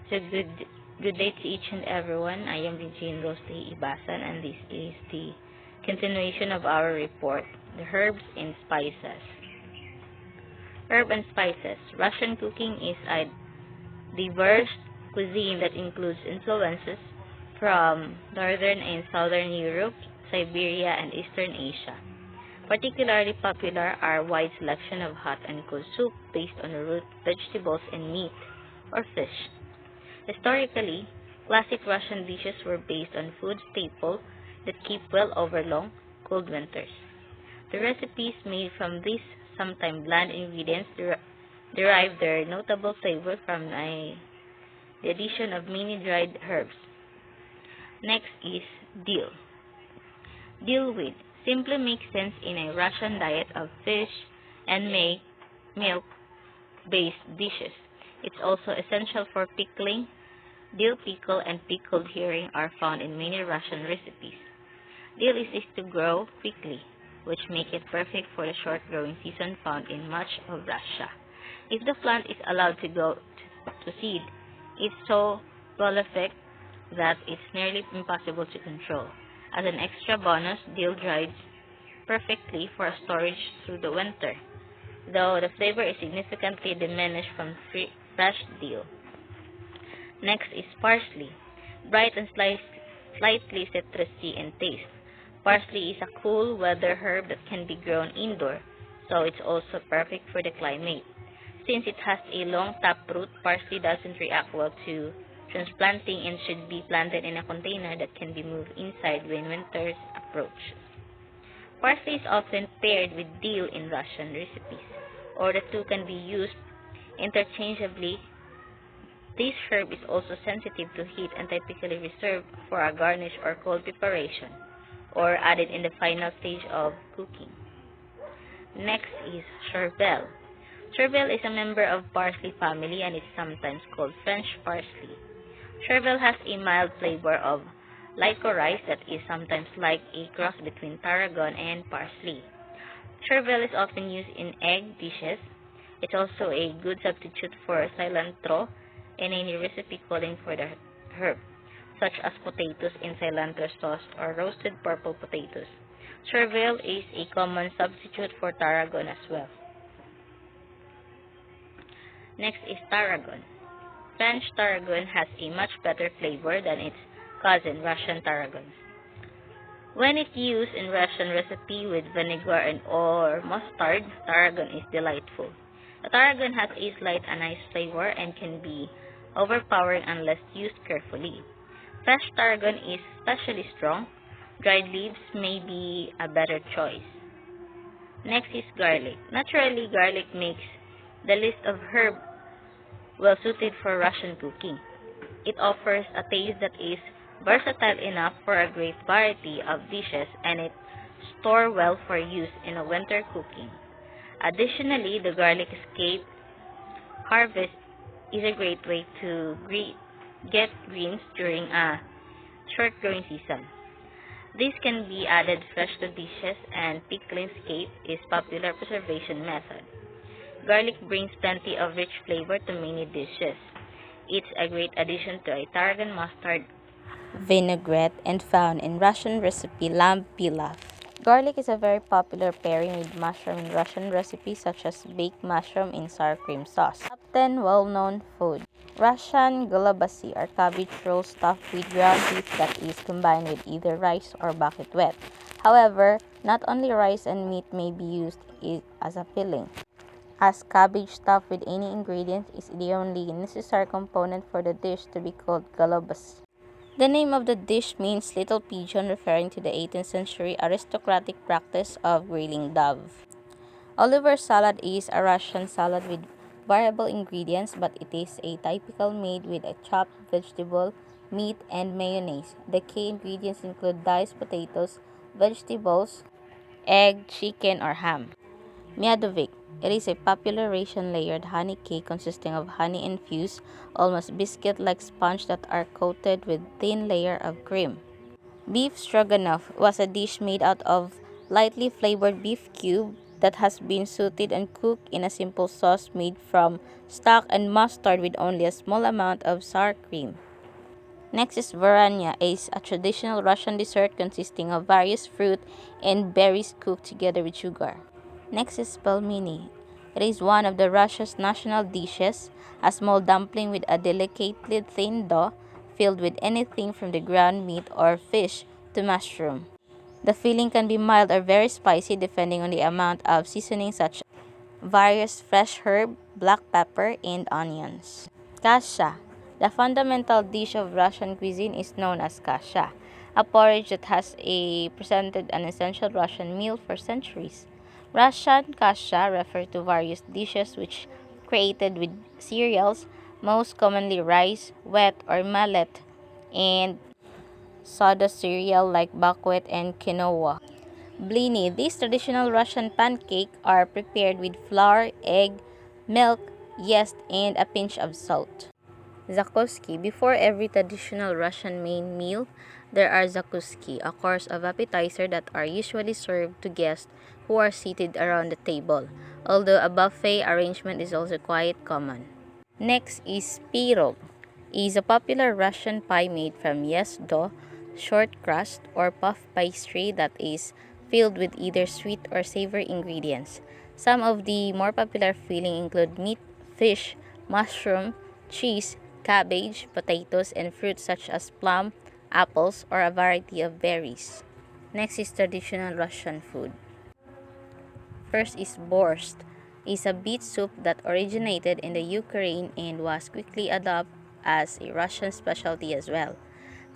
So good day to each and everyone. I am Regine Rosty Ibasan, and this is the continuation of our report, the herbs and spices. Herb and spices. Russian cooking is a diverse cuisine that includes influences from northern and southern Europe, Siberia, and Eastern Asia. Particularly popular are wide selection of hot and cold soup based on root vegetables and meat or fish. Historically, classic Russian dishes were based on food staples that keep well over long, cold winters. The recipes made from these sometimes bland ingredients derive their notable flavor from the addition of many dried herbs. Next is dill. Dill with simply makes sense in a Russian diet of fish and milk-based dishes. It's also essential for pickling. Dill pickle and pickled herring are found in many Russian recipes. Dill is easy to grow quickly, which make it perfect for the short growing season found in much of Russia. If the plant is allowed to go to seed, it's so prolific that it's nearly impossible to control. As an extra bonus, dill dries perfectly for storage through the winter, though the flavor is significantly diminished from fresh dill. Next is parsley. Bright and slightly citrusy in taste. Parsley is a cool weather herb that can be grown indoor, so it's also perfect for the climate. Since it has a long taproot, parsley doesn't react well to transplanting and should be planted in a container that can be moved inside when winters approach. Parsley is often paired with dill in Russian recipes, or the two can be used interchangeably. This herb is also sensitive to heat and typically reserved for a garnish or cold preparation, or added in the final stage of cooking. Next is chervil. Chervil is a member of parsley family and is sometimes called French parsley. Chervil has a mild flavor of licorice that is sometimes like a cross between tarragon and parsley. Chervil is often used in egg dishes. It's also a good substitute for cilantro in any recipe calling for the herb, such as potatoes in cilantro sauce or roasted purple potatoes. Chervil is a common substitute for tarragon as well. Next is tarragon. French tarragon has a much better flavor than its cousin Russian tarragon. When it's used in Russian recipe with vinegar and or mustard, tarragon is delightful. The tarragon has a slight anise flavor and can be overpowering unless used carefully. Fresh tarragon is especially strong. Dried leaves may be a better choice. Next is garlic. Naturally, garlic makes the list of herbs well suited for Russian cooking. It offers a taste that is versatile enough for a great variety of dishes, and it stores well for use in a winter cooking. Additionally, the garlic escape harvest is a great way to get greens during a short growing season. This can be added fresh to dishes, and pickling scape is popular preservation method. Garlic brings plenty of rich flavor to many dishes. It's a great addition to a tarragon mustard vinaigrette and found in Russian recipe lamb pilaf. Garlic is a very popular pairing with mushroom in Russian recipes such as baked mushroom in sour cream sauce. Top 10 well-known food. Russian gulabasi are cabbage rolls stuffed with ground beef that is combined with either rice or bucket wet. However, not only rice and meat may be used as a filling, as cabbage stuffed with any ingredient is the only necessary component for the dish to be called gulabasi. The name of the dish means little pigeon, referring to the 18th century aristocratic practice of grilling dove. Oliver salad is a Russian salad with variable ingredients, but it is a typical made with a chopped vegetable, meat, and mayonnaise. The key ingredients include diced potatoes, vegetables, egg, chicken, or ham. Miadovic. It is a popular Russian layered honey cake consisting of honey-infused, almost biscuit-like sponge that are coated with thin layer of cream. Beef stroganoff was a dish made out of lightly flavored beef cube that has been sauteed and cooked in a simple sauce made from stock and mustard with only a small amount of sour cream. Next is varanya, is a traditional Russian dessert consisting of various fruit and berries cooked together with sugar. Next is pelmeni. It is one of the Russia's national dishes, a small dumpling with a delicately thin dough filled with anything from the ground meat or fish to mushroom. The filling can be mild or very spicy depending on the amount of seasoning such as various fresh herb, black pepper, and onions. Kasha. The fundamental dish of Russian cuisine is known as kasha, a porridge that has presented an essential Russian meal for centuries. Russian kasha refer to various dishes which created with cereals, most commonly rice, wheat or millet, and soda cereal like buckwheat and quinoa. Blini. These traditional Russian pancakes are prepared with flour, egg, milk, yeast, and a pinch of salt. Zakouski. Before every traditional Russian main meal, there are zakouski, a course of appetizer that are usually served to guests who are seated around the table, although a buffet arrangement is also quite common. Next is pirog, is a popular Russian pie made from yeast dough, short crust, or puff pastry that is filled with either sweet or savory ingredients. Some of the more popular filling include meat, fish, mushroom, cheese, cabbage, potatoes, and fruits such as plum, apples, or a variety of berries. Next is traditional Russian food. First is borscht, is a beet soup that originated in the Ukraine and was quickly adopted as a Russian specialty as well.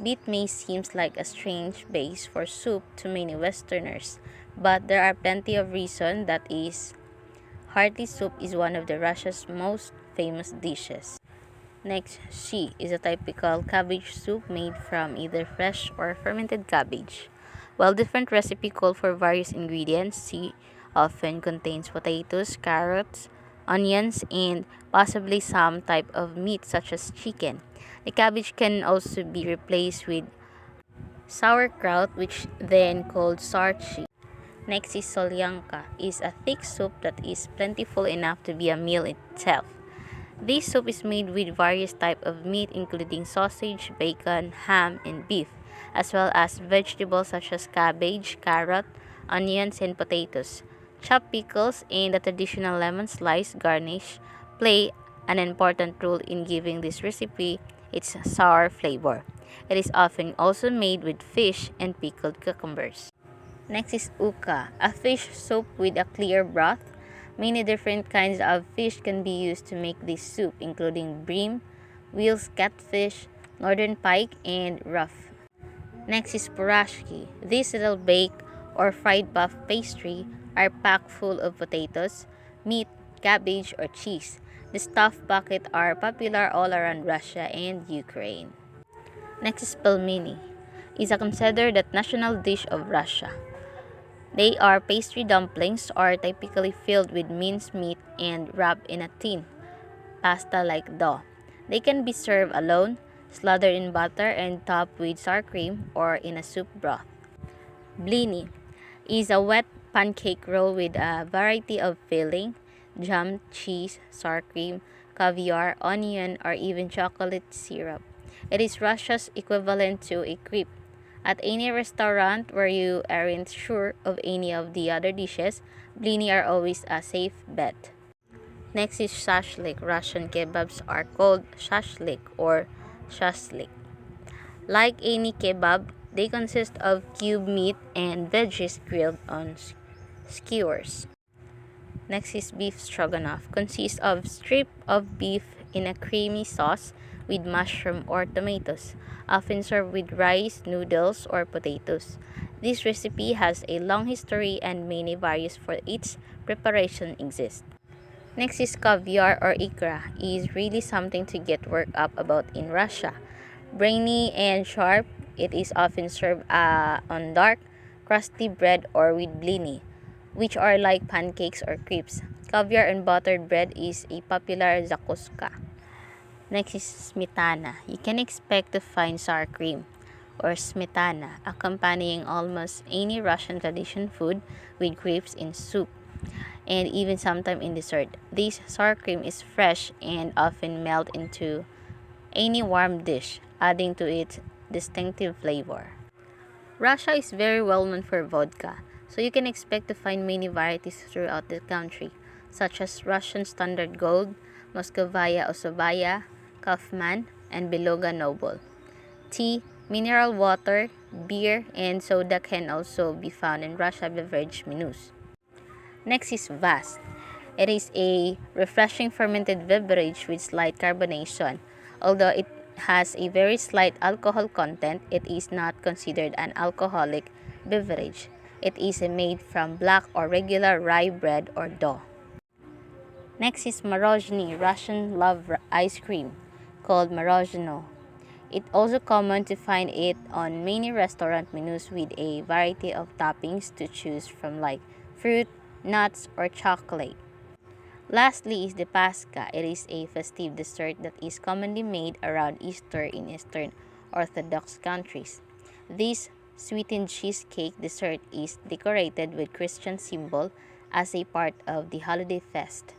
Beet may seem like a strange base for soup to many Westerners, but there are plenty of reasons that is hearty soup is one of the Russia's most famous dishes. Next, shi is a typical cabbage soup made from either fresh or fermented cabbage. While different recipes call for various ingredients, shi often contains potatoes, carrots, onions, and possibly some type of meat such as chicken. The cabbage can also be replaced with sauerkraut, which then called sarchi. Next is solyanka, is a thick soup that is plentiful enough to be a meal itself. This soup is made with various types of meat including sausage, bacon, ham, and beef, as well as vegetables such as cabbage, carrot, onions, and potatoes. Chopped pickles and the traditional lemon slice garnish play an important role in giving this recipe its sour flavor. It is often also made with fish and pickled cucumbers. Next is uka, a fish soup with a clear broth. Many different kinds of fish can be used to make this soup, including bream, wheels, catfish, northern pike, and ruff. Next is purashki. These little baked or fried puff pastry are packed full of potatoes, meat, cabbage, or cheese. The stuffed bucket are popular all around Russia and Ukraine. Next is pelmeni, is a considered the national dish of Russia. They are pastry dumplings are typically filled with minced meat and wrapped in a thin, pasta-like dough. They can be served alone, slathered in butter and topped with sour cream or in a soup broth. Blini is a wet pancake roll with a variety of filling, jam, cheese, sour cream, caviar, onion, or even chocolate syrup. It is Russia's equivalent to a crepe. At any restaurant where you aren't sure of any of the other dishes, blini are always a safe bet. Next is shashlik. Russian kebabs are called shashlik or shashlik. Like any kebab, they consist of cubed meat and veggies grilled on skewers. Next is beef stroganoff. Consists of strip of beef in a creamy sauce with mushroom or tomatoes, often served with rice, noodles, or potatoes. This recipe has a long history and many variants for its preparation exist. Next is caviar or ikra, is really something to get worked up about in Russia. Brainy and sharp, it is often served on dark, crusty bread or with blini, which are like pancakes or crepes. Caviar and buttered bread is a popular zakuska. Next is smetana. You can expect to find sour cream or smetana accompanying almost any Russian tradition food with grapes in soup. and even sometimes in dessert. This sour cream is fresh and often melt into any warm dish, adding to its distinctive flavor. Russia is very well known for vodka, so you can expect to find many varieties throughout the country, such as Russian Standard Gold, Moskovaya Osovaya, Kaufman, and Beloga Noble. Tea, mineral water, beer, and soda can also be found in Russia beverage menus. Next is Vast. It is a refreshing fermented beverage with slight carbonation. Although it has a very slight alcohol content, it is not considered an alcoholic beverage. It is made from black or regular rye bread or dough. Next is Morozhny, Russian love ice cream, called Morozhno. It's also common to find it on many restaurant menus with a variety of toppings to choose from like fruit, nuts, or chocolate. Lastly is the Pascha. It is a festive dessert that is commonly made around Easter in Eastern Orthodox countries. This sweetened cheesecake dessert is decorated with Christian symbol as a part of the holiday fest.